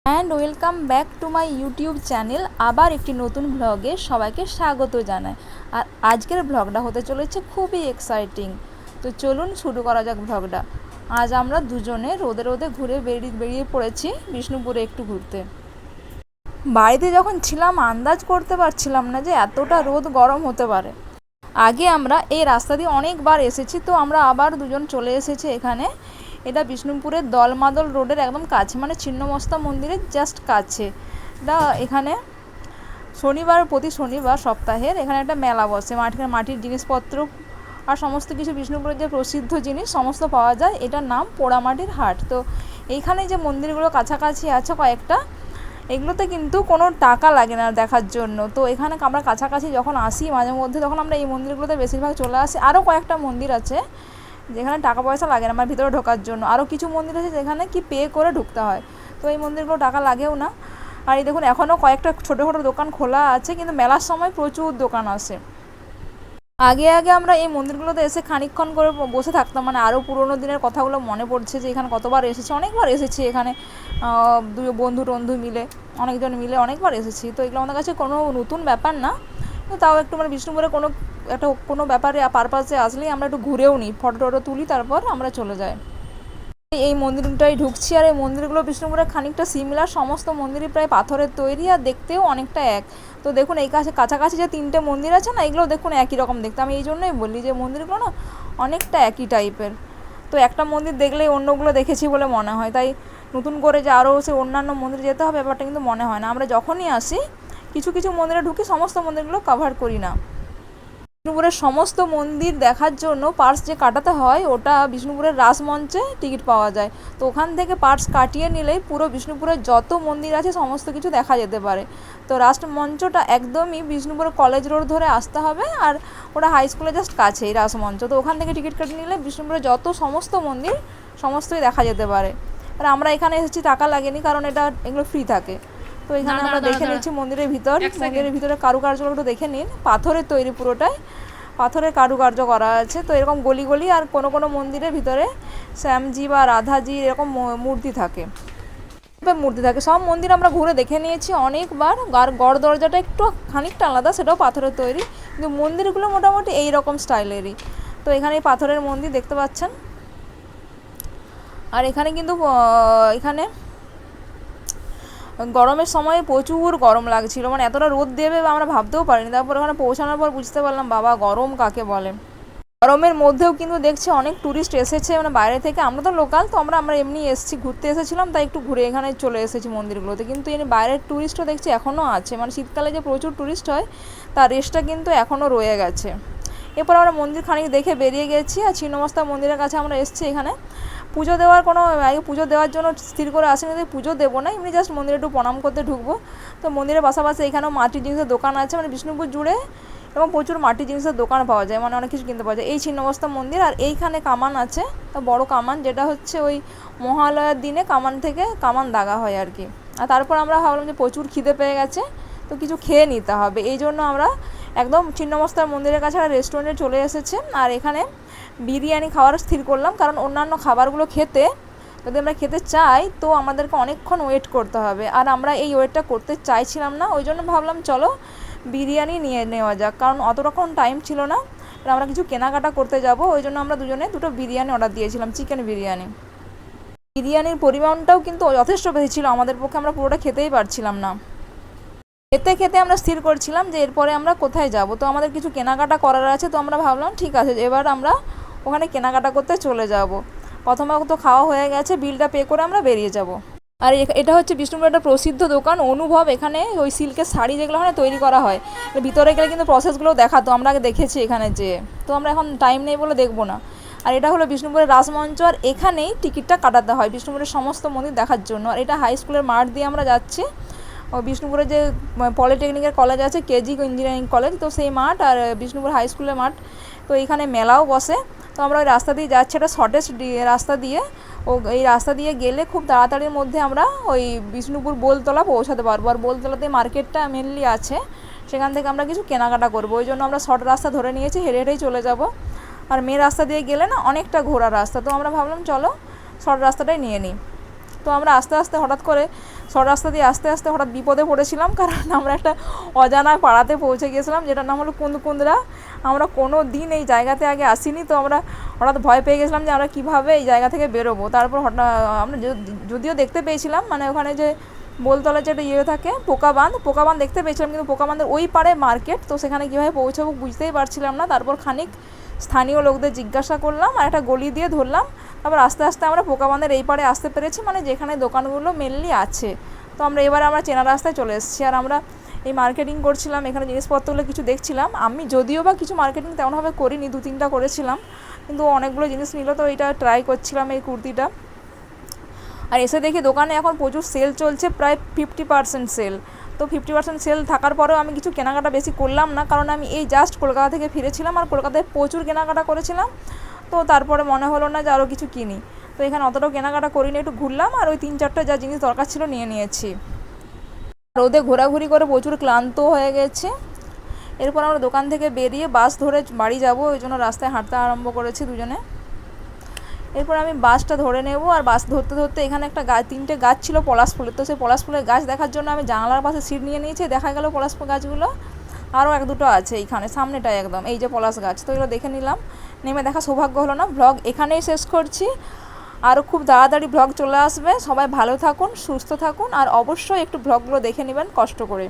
And welcome back to my YouTube channel. আবার একটি নতুন ব্লগে সবাইকে স্বাগত জানাই। আর আজকের ব্লগটা হতে চলেছে খুবই এক্সাইটিং। তো চলুন শুরু করা যাক ব্লগটা। আজ আমরা দুজনে রোদে রোদে ঘুরে বেরিয়ে পড়েছি বিষ্ণুপুরে একটু ঘুরতে। বাড়িতে যখন ছিলাম আন্দাজ করতে পারছিলাম না যে এতটা রোদ গরম হতে পারে। আগে আমরা এই রাস্তা দিয়ে অনেকবার এসেছি, তো আমরা আবার দুজন চলে এসেছি এখানে। এটা বিষ্ণুপুরের দলমাদল রোডের একদম কাছে, মানে ছিন্নমস্তা মন্দিরের জাস্ট কাছে। এটা এখানে প্রতি শনিবার সপ্তাহের এখানে একটা মেলা বসে। মাটির জিনিসপত্র আর সমস্ত কিছু বিষ্ণুপুরের যে প্রসিদ্ধ জিনিস সমস্ত পাওয়া যায়। এটার নাম পোড়ামাটির হাট। তো এইখানে যে মন্দিরগুলো কাছাকাছি আছে কয়েকটা, এগুলোতে কিন্তু কোনো টাকা লাগে না দেখার জন্য। তো এখানে আমরা কাছাকাছি যখন আসি মাঝে মধ্যে, তখন আমরা এই মন্দিরগুলোতে বেশিরভাগ চলে আসি। আরও কয়েকটা মন্দির আছে যেখানে টাকা পয়সা লাগে না আমার ভিতরে ঢোকার জন্য। আরও কিছু মন্দির আছে যেখানে কি পে করে ঢুকতে হয়। তো এই মন্দিরগুলো টাকা লাগেও না। আর এই দেখুন এখনও কয়েকটা ছোটো ছোটো দোকান খোলা আছে, কিন্তু মেলার সময় প্রচুর দোকান আসে। আগে আমরা এই মন্দিরগুলোতে এসে খানিকক্ষণ করে বসে থাকতাম, মানে আরও পুরোনো দিনের কথাগুলো মনে পড়ছে যে এখানে কতবার এসেছি, অনেকবার এসেছি এখানে। দুই বন্ধু মিলে অনেকজন মিলে অনেকবার এসেছি। তো এগুলো আমাদের কাছে কোনো নতুন ব্যাপার না, তো তাও একটু মানে বিষ্ণুপুরে কোনো ব্যাপারে পারপাসে আসলেই আমরা একটু ঘুরেও নিই, ফটো টটো তুলি, তারপর আমরা চলে যাই। এই মন্দিরটাই ঢুকছি। আর এই মন্দিরগুলো বিষ্ণুপুরে খানিকটা সিমিলার, সমস্ত মন্দিরই প্রায় পাথরের তৈরি আর দেখতেও অনেকটা এক। তো দেখুন এই কাছাকাছি যে তিনটে মন্দির আছে না, এগুলো দেখুন একই রকম দেখতে। আমি এই জন্যই বলি যে মন্দিরগুলো না অনেকটা একই টাইপের। তো একটা মন্দির দেখলেই অন্যগুলো দেখেছি বলে মনে হয়, তাই নতুন করে যে আরও সে অন্যান্য মন্দিরে যেতে হবে ব্যাপারটা কিন্তু মনে হয় না। আমরা যখনই আসি কিছু কিছু মন্দিরে ঢুকি, সমস্ত মন্দিরগুলো কভার করি না। বিষ্ণুপুরের সমস্ত মন্দির দেখার জন্য পার্স যে কাটাতে হয়, ওটা বিষ্ণুপুরের রাসমঞ্চে টিকিট পাওয়া যায়। তো ওখান থেকে পার্স কাটিয়ে নিলেই পুরো বিষ্ণুপুরের যত মন্দির আছে সমস্ত কিছু দেখা যেতে পারে। তো রাসমঞ্চটা একদমই বিষ্ণুপুরের কলেজ রোড ধরে আসতে হবে, আর ওটা হাই স্কুলের জাস্ট কাছেই রাসমঞ্চ। তো ওখান থেকে টিকিট কাটিয়ে নিলে বিষ্ণুপুরের যত সমস্ত মন্দির সমস্তই দেখা যেতে পারে। আর আমরা এখানে এসেছি টাকা লাগেনি, কারণ এগুলো ফ্রি থাকে। তো এখানে আমরা দেখে নিচ্ছি মন্দিরের ভিতরে কারুকার্যগুলো একটু দেখে নিন। পাথরের তৈরি, পুরোটাই পাথরের কারুকার্য করা আছে। তো এরকম গলি আর কোনো মন্দিরের ভিতরে শ্যামজি বা রাধাজি এরকম মূর্তি থাকে। সব মন্দির আমরা ঘুরে দেখে নিয়েছি অনেকবার। আর গড় দরজাটা একটু খানিকটা আলাদা, সেটাও পাথরের তৈরি, কিন্তু মন্দিরগুলো মোটামুটি এই রকম স্টাইলেরই। তো এখানে এই পাথরের মন্দির দেখতে পাচ্ছেন। আর এখানে কিন্তু গরমের সময় প্রচুর গরম লাগছিল, মানে এতটা রোদ দেবে আমরা ভাবতেও পারিনি। তারপর ওখানে পৌঁছানোর পর বুঝতে পারলাম বাবা গরম কাকে বলে। গরমের মধ্যেও কিন্তু দেখছি অনেক ট্যুরিস্ট এসেছে, মানে বাইরে থেকে। আমরা তো লোকাল, তো আমরা এমনি এসেছি, ঘুরতে এসেছিলাম, তাই একটু ঘুরে এখানে চলে এসেছি মন্দিরগুলোতে। কিন্তু বাইরের ট্যুরিস্টও দেখছি এখনও আছে, মানে শীতকালে যে প্রচুর ট্যুরিস্ট হয় তার রেস্টটা কিন্তু এখনও রয়ে গেছে। এরপর আমরা মন্দির খানিক দেখে বেরিয়ে গেছি। আর ছিন্নমস্তা মন্দিরের কাছে আমরা এসেছি। এখানে পুজো দেওয়ার জন্য স্থির করে আসেনি যে পুজো দেবো না, এমনি জাস্ট মন্দিরে একটু প্রণাম করতে ঢুকবো। তো মন্দিরের পাশাপাশি এখানেও মাটির জিনিসের দোকান আছে, মানে বিষ্ণুপুর জুড়ে এবং প্রচুর মাটির জিনিসের দোকান পাওয়া যায়, মানে অনেক কিছু কিনতে পাওয়া যায়। এই ছিন্নমস্তা মন্দির, আর এইখানে কামান আছে, তো বড় কামান, যেটা হচ্ছে ওই মহালয়ার দিনে কামান থেকে কামান দাগা হয় আর কি। আর তারপর আমরা ভাবলাম যে প্রচুর খিদে পেয়ে গেছে, তো কিছু খেয়ে নিতে হবে। এই জন্য আমরা একদম ছিন্নমস্তার মন্দিরের কাছে একটা রেস্টুরেন্টে চলে এসেছে। আর এখানে বিরিয়ানি খাওয়ার স্থির করলাম, কারণ অন্যান্য খাবারগুলো যদি আমরা খেতে চাই তো আমাদেরকে অনেকক্ষণ ওয়েট করতে হবে, আর আমরা এই ওয়েটটা করতে চাইছিলাম না। ওই জন্য ভাবলাম চলো বিরিয়ানি নিয়ে নেওয়া যাক, কারণ অত রকম টাইম ছিল না, আর আমরা কিছু কেনাকাটা করতে যাব। ওই জন্য আমরা দুজনে দুটো বিরিয়ানি অর্ডার দিয়েছিলাম, চিকেন বিরিয়ানি। বিরিয়ানির পরিমাণটাও কিন্তু যথেষ্ট বেশি ছিল আমাদের পক্ষে, আমরা পুরোটা খেতেই পারছিলাম না। খেতে আমরা স্থির করছিলাম যে এরপরে আমরা কোথায় যাব। তো আমাদের কিছু কেনাকাটা করার আছে, তো আমরা ভাবলাম ঠিক আছে এবার আমরা ওখানে কেনাকাটা করতে চলে যাব। প্রথমে তো খাওয়া হয়ে গেছে, বিলটা পে করে আমরা বেরিয়ে যাব। আর এটা হচ্ছে বিষ্ণুপুরের একটা প্রসিদ্ধ দোকান অনুভব। এখানে ওই সিল্কের শাড়ি যেগুলো হয় তৈরি করা হয়, ভিতরে গেলে কিন্তু প্রসেসগুলো দেখাতো, আমরা আগে দেখেছি এখানে যেয়ে। তো আমরা এখন টাইম নেই বলে দেখবো না। আর এটা হলো বিষ্ণুপুরের রাসমঞ্চ, আর এখানেই টিকিটটা কাটাতে হয় বিষ্ণুপুরের সমস্ত মন্দির দেখার জন্য। আর এটা হাই স্কুলের মাঠ দিয়ে আমরা যাচ্ছি। ও বিষ্ণুপুরে যে পলিটেকনিকের কলেজ আছে, কেজি ইঞ্জিনিয়ারিং কলেজ, তো সেই মাঠ আর বিষ্ণুপুর হাই স্কুলের মাঠ। তো এইখানে মেলাও বসে। তো আমরা ওই রাস্তা দিয়ে যাচ্ছি, এটা শর্টেস্ট রাস্তা দিয়ে। এই রাস্তা দিয়ে গেলে খুব তাড়াতাড়ির মধ্যে আমরা ওই বিষ্ণুপুর বোলতলা পৌঁছাতে পারবো। আর বোলতলাতে মার্কেটটা মেনলি আছে, সেখান থেকে আমরা কিছু কেনাকাটা করবো। ওই জন্য আমরা শর্ট রাস্তা ধরে নিয়েছি, হেঁটেই চলে যাব। আর মেন রাস্তা দিয়ে গেলে না অনেকটা ঘোরার রাস্তা, তো আমরা ভাবলাম চলো শর্ট রাস্তাটাই নিয়ে নিই। তো আমরা আস্তে আস্তে হঠাৎ করে শর্ট রাস্তা দিয়ে আস্তে আস্তে হঠাৎ বিপদে পড়েছিলাম, কারণ আমরা একটা অজানা পাড়াতে পৌঁছে গিয়েছিলাম যেটার নাম হলো কুন্দকুন্দরা। আমরা কোনো দিন এই জায়গাতে আগে আসিনি, তো আমরা হঠাৎ ভয় পেয়ে গেছিলাম যে আমরা কীভাবে এই জায়গা থেকে বেরোবো। তারপর হঠাৎ আমরা যদিও দেখতে পেয়েছিলাম, মানে ওখানে যে বোলতলা যেটা থাকে পোকাবাঁধ দেখতে পেয়েছিলাম, কিন্তু পোকাবাঁধের ওই পারে মার্কেট, তো সেখানে কীভাবে পৌঁছাবো বুঝতেই পারছিলাম না। তারপর খানিক স্থানীয় লোকদের জিজ্ঞাসা করলাম আর একটা গলি দিয়ে ধরলাম, তারপর আস্তে আস্তে আমরা পোকাবাঁধের এই পারে আসতে পেরেছি, মানে যেখানে দোকানগুলো মেনলি আছে। তো আমরা চেনা রাস্তায় চলে এসেছি, আর আমরা এই মার্কেটিং করছিলাম, এখানে জিনিসপত্রগুলো কিছু দেখছিলাম। আমি যদিও বা কিছু মার্কেটিং তেমনভাবে করিনি, 2-3টা করেছিলাম, কিন্তু অনেকগুলো জিনিস নিল, তো এটা ট্রাই করছিলাম এই কুর্তিটা। আর এসে দেখি দোকানে এখন প্রচুর সেল চলছে, প্রায় 50% সেল। তো 50% সেল থাকার পরেও আমি কিছু কেনাকাটা বেশি করলাম না, কারণ আমি এই জাস্ট কলকাতা থেকে ফিরেছিলাম আর কলকাতায় প্রচুর কেনাকাটা করেছিলাম। তো তারপরে মনে হলো না যে আরও কিছু কিনি, তো এখানে অতটাও কেনাকাটা করিনি, একটু ঘুরলাম আর ওই 3-4টা যা জিনিস দরকার ছিল নিয়ে নিয়েছি। রোদে ঘোরাঘুরি করে প্রচুর ক্লান্ত হয়ে গেছে। এরপর আমরা দোকান থেকে বেরিয়ে বাস ধরে বাড়ি যাব, ওই জন্য রাস্তায় হাঁটতে আরম্ভ করেছি দুজনে। এরপর আমি বাসটা ধরে নেব, আর বাস ধরতে ধরতে এখানে একটা 3টে গাছ ছিল পলাশ ফুলের, তো সেই পলাশ ফুলের গাছ দেখার জন্য আমি জানলার পাশে সিট নিয়ে নিয়েছি। দেখা গেল পলাশ ফুল গাছগুলো আরও 1-2টো আছে এইখানে সামনেটায় একদম, এই যে পলাশ গাছ, তো এগুলো দেখে নিলাম। নেমে দেখা সৌভাগ্য হলো না। ব্লগ এখানেই শেষ করছি, আরও খুব তাড়াতাড়ি ব্লগ চলে আসবে। সবাই ভালো থাকুন, সুস্থ থাকুন, আর অবশ্যই একটু ব্লগগুলো দেখে নেবেন কষ্ট করে।